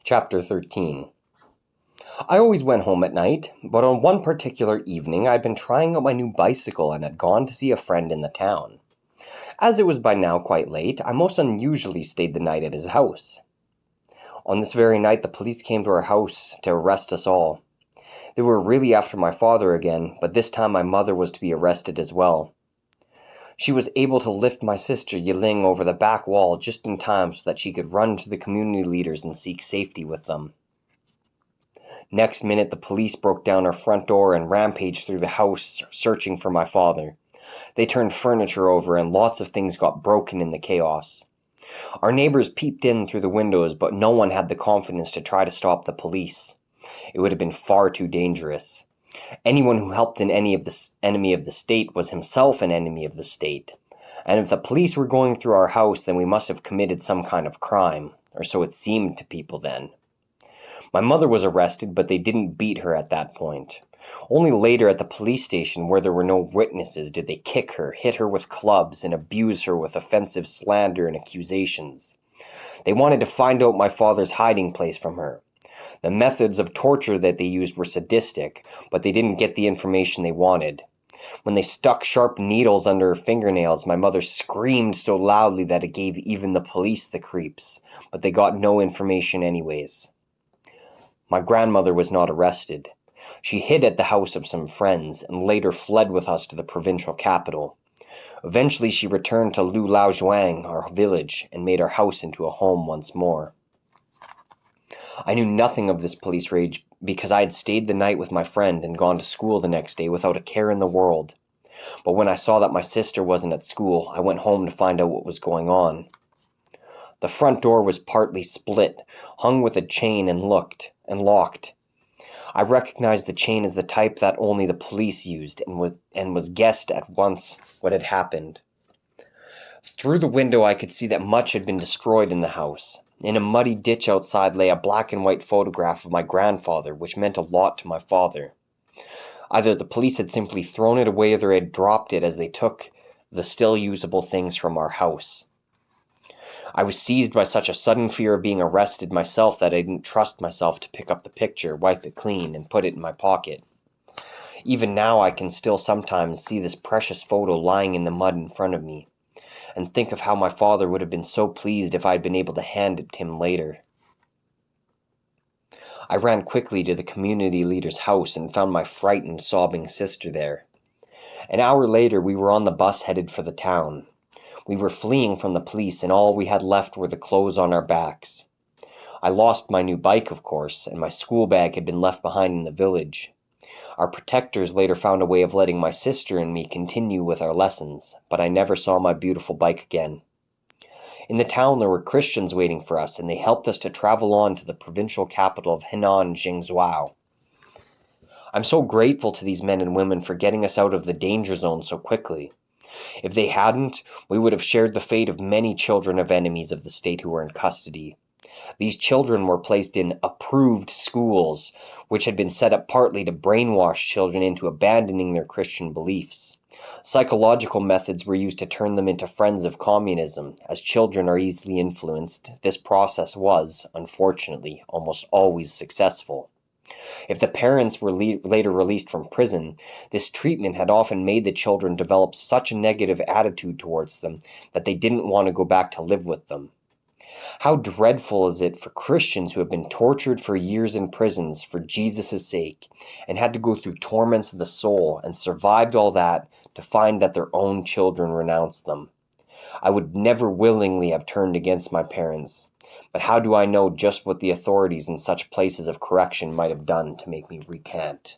Chapter 13. I always went home at night, but on one particular evening I'd been trying out my new bicycle and had gone to see a friend in the town. As it was by now quite late, I most unusually stayed the night at his house. On this very night the police came to our house to arrest us all. They were really after my father again, but this time my mother was to be arrested as well. She was able to lift my sister Yiling over the back wall just in time so that she could run to the community leaders and seek safety with them. Next minute, the police broke down our front door and rampaged through the house, searching for my father. They turned furniture over and lots of things got broken in the chaos. Our neighbors peeped in through the windows, but no one had the confidence to try to stop the police. It would have been far too dangerous. Anyone who helped an enemy of the state was himself an enemy of the state. And if the police were going through our house, then we must have committed some kind of crime, or so it seemed to people then. My mother was arrested, but they didn't beat her at that point. Only later at the police station, where there were no witnesses, did they kick her, hit her with clubs, and abuse her with offensive slander and accusations. They wanted to find out my father's hiding place from her. The methods of torture that they used were sadistic, but they didn't get the information they wanted. When they stuck sharp needles under her fingernails, my mother screamed so loudly that it gave even the police the creeps, but they got no information anyways. My grandmother was not arrested. She hid at the house of some friends and later fled with us to the provincial capital. Eventually she returned to Lu Lao Zhuang, our village, and made our house into a home once more. I knew nothing of this police rage because I had stayed the night with my friend and gone to school the next day without a care in the world. But when I saw that my sister wasn't at school, I went home to find out what was going on. The front door was partly split, hung with a chain and locked. I recognized the chain as the type that only the police used and was guessed at once what had happened. Through the window I could see that much had been destroyed in the house. In a muddy ditch outside lay a black and white photograph of my grandfather, which meant a lot to my father. Either the police had simply thrown it away or they had dropped it as they took the still usable things from our house. I was seized by such a sudden fear of being arrested myself that I didn't trust myself to pick up the picture, wipe it clean, and put it in my pocket. Even now I can still sometimes see this precious photo lying in the mud in front of me, and think of how my father would have been so pleased if I had been able to hand it to him later. I ran quickly to the community leader's house and found my frightened, sobbing sister there. An hour later we were on the bus headed for the town. We were fleeing from the police and all we had left were the clothes on our backs. I lost my new bike, of course, and my school bag had been left behind in the village. Our protectors later found a way of letting my sister and me continue with our lessons, but I never saw my beautiful bike again. In the town there were Christians waiting for us, and they helped us to travel on to the provincial capital of Henan, Jingzhou. I'm so grateful to these men and women for getting us out of the danger zone so quickly. If they hadn't, we would have shared the fate of many children of enemies of the state who were in custody. These children were placed in approved schools, which had been set up partly to brainwash children into abandoning their Christian beliefs. Psychological methods were used to turn them into friends of communism. As children are easily influenced, this process was, unfortunately, almost always successful. If the parents were later released from prison, this treatment had often made the children develop such a negative attitude towards them that they didn't want to go back to live with them. How dreadful is it for Christians who have been tortured for years in prisons for Jesus' sake and had to go through torments of the soul and survived all that to find that their own children renounced them. I would never willingly have turned against my parents, but how do I know just what the authorities in such places of correction might have done to make me recant?